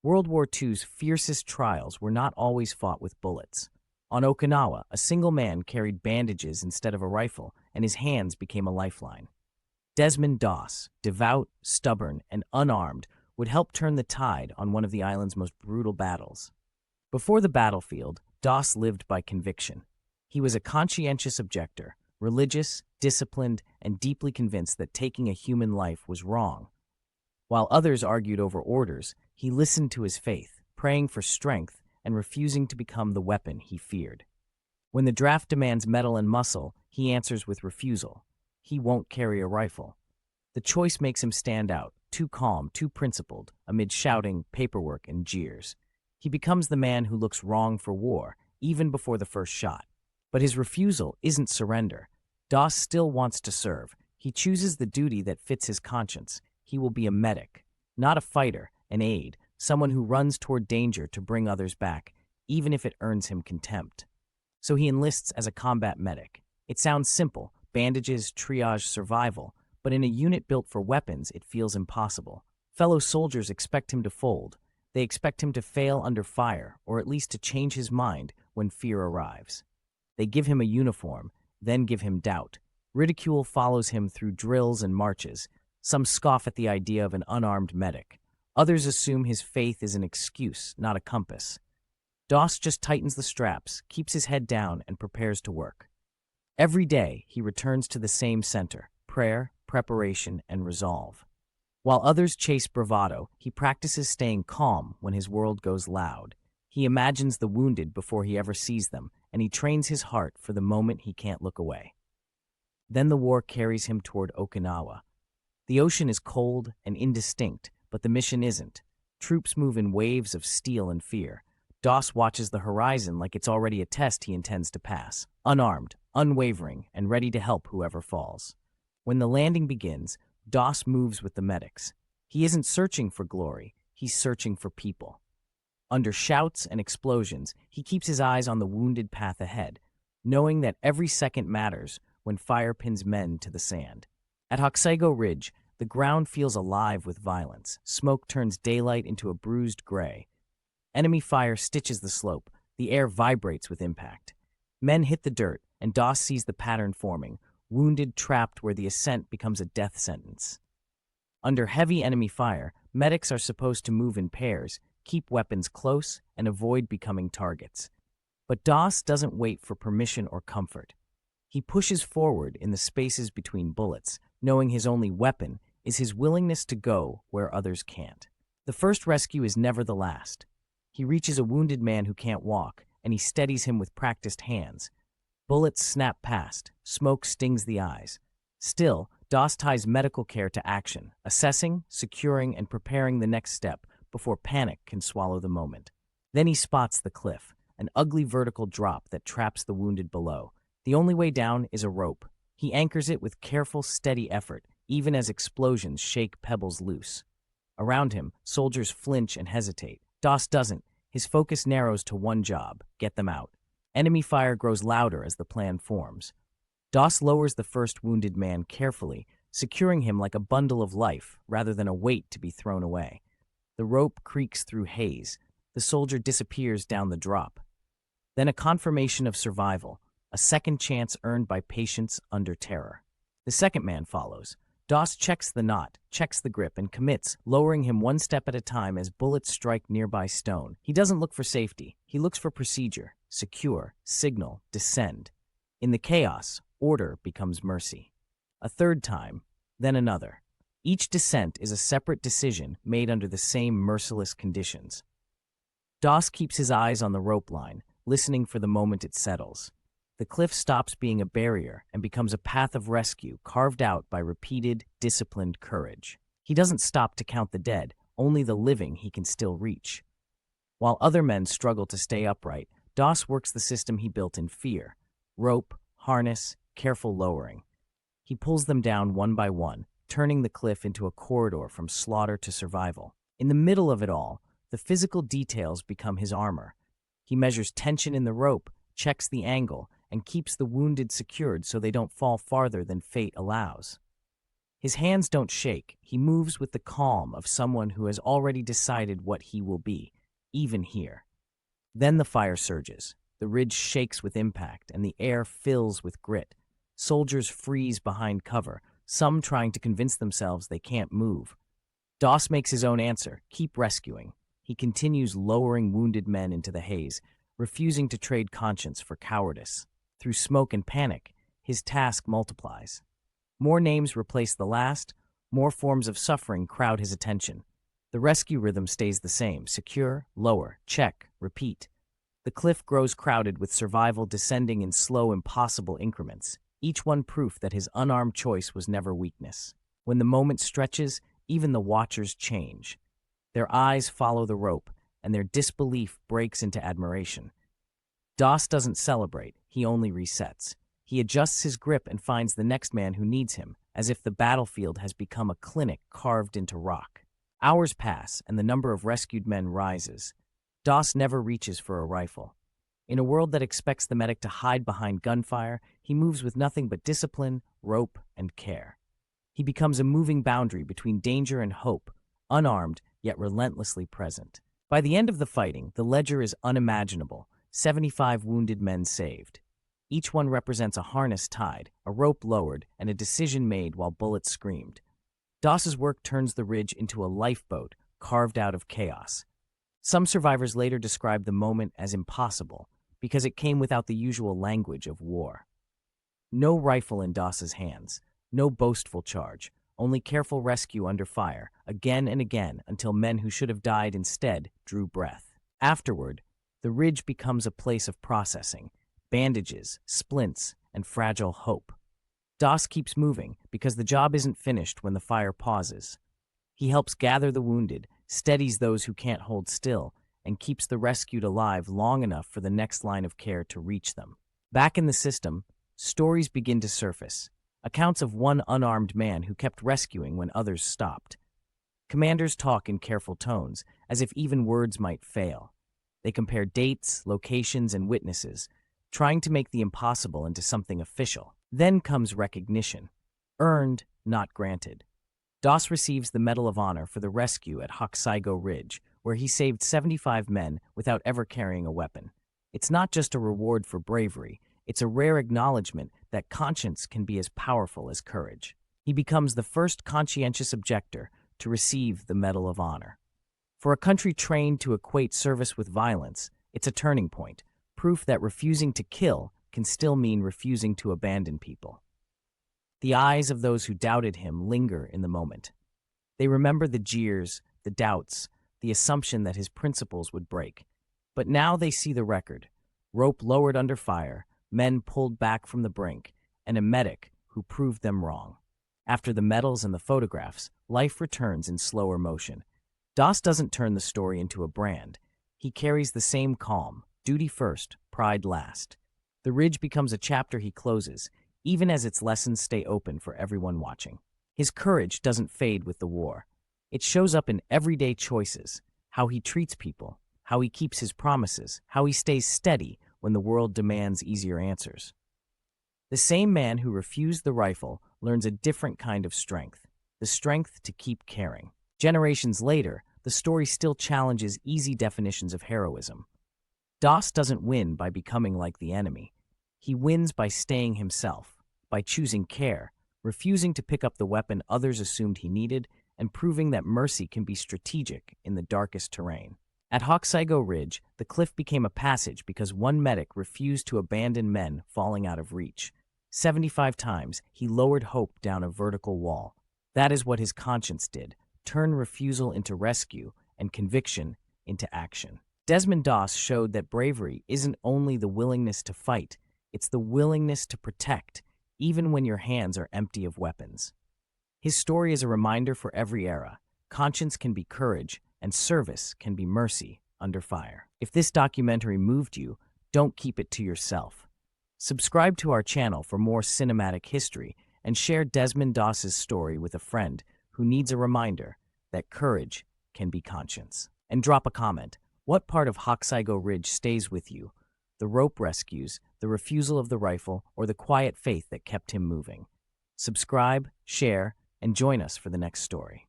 World War II's fiercest trials were not always fought with bullets. On Okinawa, a single man carried bandages instead of a rifle, and his hands became a lifeline. Desmond Doss, devout, stubborn, and unarmed, would help turn the tide on one of the island's most brutal battles. Before the battlefield, Doss lived by conviction. He was a conscientious objector, religious, disciplined, and deeply convinced that taking a human life was wrong. While others argued over orders, he listened to his faith, praying for strength and refusing to become the weapon he feared. When the draft demands metal and muscle, he answers with refusal. He won't carry a rifle. The choice makes him stand out, too calm, too principled, amid shouting, paperwork, and jeers. He becomes the man who looks wrong for war, even before the first shot. But his refusal isn't surrender. Doss still wants to serve. He chooses the duty that fits his conscience. He will be a medic, not a fighter, an aide, someone who runs toward danger to bring others back, even if it earns him contempt. So he enlists as a combat medic. It sounds simple, bandages, triage, survival, but in a unit built for weapons, it feels impossible. Fellow soldiers expect him to fold. They expect him to fail under fire, or at least to change his mind when fear arrives. They give him a uniform, then give him doubt. Ridicule follows him through drills and marches. Some scoff at the idea of an unarmed medic. Others assume his faith is an excuse, not a compass. Doss just tightens the straps, keeps his head down, and prepares to work. Every day, he returns to the same center: prayer, preparation, and resolve. While others chase bravado, he practices staying calm when his world goes loud. He imagines the wounded before he ever sees them, and he trains his heart for the moment he can't look away. Then the war carries him toward Okinawa. The ocean is cold and indistinct, but the mission isn't. Troops move in waves of steel and fear. Doss watches the horizon like it's already a test he intends to pass, unarmed, unwavering, and ready to help whoever falls. When the landing begins, Doss moves with the medics. He isn't searching for glory, he's searching for people. Under shouts and explosions, he keeps his eyes on the wounded path ahead, knowing that every second matters when fire pins men to the sand. At Hacksaw Ridge, the ground feels alive with violence. Smoke turns daylight into a bruised gray. Enemy fire stitches the slope. The air vibrates with impact. Men hit the dirt, and Doss sees the pattern forming, wounded, trapped where the ascent becomes a death sentence. Under heavy enemy fire, medics are supposed to move in pairs, keep weapons close, and avoid becoming targets. But Doss doesn't wait for permission or comfort. He pushes forward in the spaces between bullets, knowing his only weapon is his willingness to go where others can't. The first rescue is never the last. He reaches a wounded man who can't walk, and he steadies him with practiced hands. Bullets snap past, smoke stings the eyes. Still, Doss ties medical care to action, assessing, securing, and preparing the next step before panic can swallow the moment. Then he spots the cliff, an ugly vertical drop that traps the wounded below. The only way down is a rope. He anchors it with careful, steady effort, even as explosions shake pebbles loose. Around him, soldiers flinch and hesitate. Doss doesn't. His focus narrows to one job: get them out. Enemy fire grows louder as the plan forms. Doss lowers the first wounded man carefully, securing him like a bundle of life rather than a weight to be thrown away. The rope creaks through haze. The soldier disappears down the drop. Then a confirmation of survival, a second chance earned by patience under terror. The second man follows. Doss checks the knot, checks the grip, and commits, lowering him one step at a time as bullets strike nearby stone. He doesn't look for safety. He looks for procedure: secure, signal, descend. In the chaos, order becomes mercy. A third time, then another. Each descent is a separate decision made under the same merciless conditions. Doss keeps his eyes on the rope line, listening for the moment it settles. The cliff stops being a barrier and becomes a path of rescue carved out by repeated, disciplined courage. He doesn't stop to count the dead, only the living he can still reach. While other men struggle to stay upright, Doss works the system he built in fear: rope, harness, careful lowering. He pulls them down one by one, turning the cliff into a corridor from slaughter to survival. In the middle of it all, the physical details become his armor. He measures tension in the rope, checks the angle, and keeps the wounded secured so they don't fall farther than fate allows. His hands don't shake. He moves with the calm of someone who has already decided what he will be, even here. Then the fire surges. The ridge shakes with impact, and the air fills with grit. Soldiers freeze behind cover, some trying to convince themselves they can't move. Doss makes his own answer: keep rescuing. He continues lowering wounded men into the haze, refusing to trade conscience for cowardice. Through smoke and panic, his task multiplies. More names replace the last, more forms of suffering crowd his attention. The rescue rhythm stays the same: secure, lower, check, repeat. The cliff grows crowded with survival descending in slow, impossible increments, each one proof that his unarmed choice was never weakness. When the moment stretches, even the watchers change. Their eyes follow the rope, and their disbelief breaks into admiration. Doss doesn't celebrate, he only resets. He adjusts his grip and finds the next man who needs him, as if the battlefield has become a clinic carved into rock. Hours pass, and the number of rescued men rises. Doss never reaches for a rifle. In a world that expects the medic to hide behind gunfire, he moves with nothing but discipline, rope, and care. He becomes a moving boundary between danger and hope, unarmed yet relentlessly present. By the end of the fighting, the ledger is unimaginable: 75 wounded men saved. Each one represents a harness tied, a rope lowered, and a decision made while bullets screamed. Doss's work turns the ridge into a lifeboat carved out of chaos. Some survivors later described the moment as impossible because it came without the usual language of war. No rifle in Doss's hands, no boastful charge, only careful rescue under fire, again and again, until men who should have died instead drew breath. Afterward, the ridge becomes a place of processing: bandages, splints, and fragile hope. Doss keeps moving because the job isn't finished when the fire pauses. He helps gather the wounded, steadies those who can't hold still, and keeps the rescued alive long enough for the next line of care to reach them. Back in the system, stories begin to surface. Accounts of one unarmed man who kept rescuing when others stopped. Commanders talk in careful tones, as if even words might fail. They compare dates, locations, and witnesses, trying to make the impossible into something official. Then comes recognition. Earned, not granted. Doss receives the Medal of Honor for the rescue at Hacksaw Ridge, where he saved 75 men without ever carrying a weapon. It's not just a reward for bravery, it's a rare acknowledgement that conscience can be as powerful as courage. He becomes the first conscientious objector to receive the Medal of Honor. For a country trained to equate service with violence, it's a turning point, proof that refusing to kill can still mean refusing to abandon people. The eyes of those who doubted him linger in the moment. They remember the jeers, the doubts, the assumption that his principles would break. But now they see the record: rope lowered under fire, men pulled back from the brink, and a medic who proved them wrong. After the medals and the photographs, life returns in slower motion. Doss doesn't turn the story into a brand. He carries the same calm: duty first, pride last. The ridge becomes a chapter he closes, even as its lessons stay open for everyone watching. His courage doesn't fade with the war. It shows up in everyday choices: how he treats people, how he keeps his promises, how he stays steady when the world demands easier answers. The same man who refused the rifle learns a different kind of strength: the strength to keep caring. Generations later, the story still challenges easy definitions of heroism. Doss doesn't win by becoming like the enemy. He wins by staying himself, by choosing care, refusing to pick up the weapon others assumed he needed, and proving that mercy can be strategic in the darkest terrain. At Hacksaw Ridge, the cliff became a passage because one medic refused to abandon men falling out of reach. 75 times, he lowered hope down a vertical wall. That is what his conscience did: turn refusal into rescue and conviction into action. Desmond Doss showed that bravery isn't only the willingness to fight, it's the willingness to protect, even when your hands are empty of weapons. His story is a reminder for every era: conscience can be courage, and service can be mercy under fire. If this documentary moved you, don't keep it to yourself. Subscribe to our channel for more cinematic history, and share Desmond Doss's story with a friend who needs a reminder that courage can be conscience. And drop a comment: what part of Hacksaw Ridge stays with you? The rope rescues, the refusal of the rifle, or the quiet faith that kept him moving? Subscribe, share, and join us for the next story.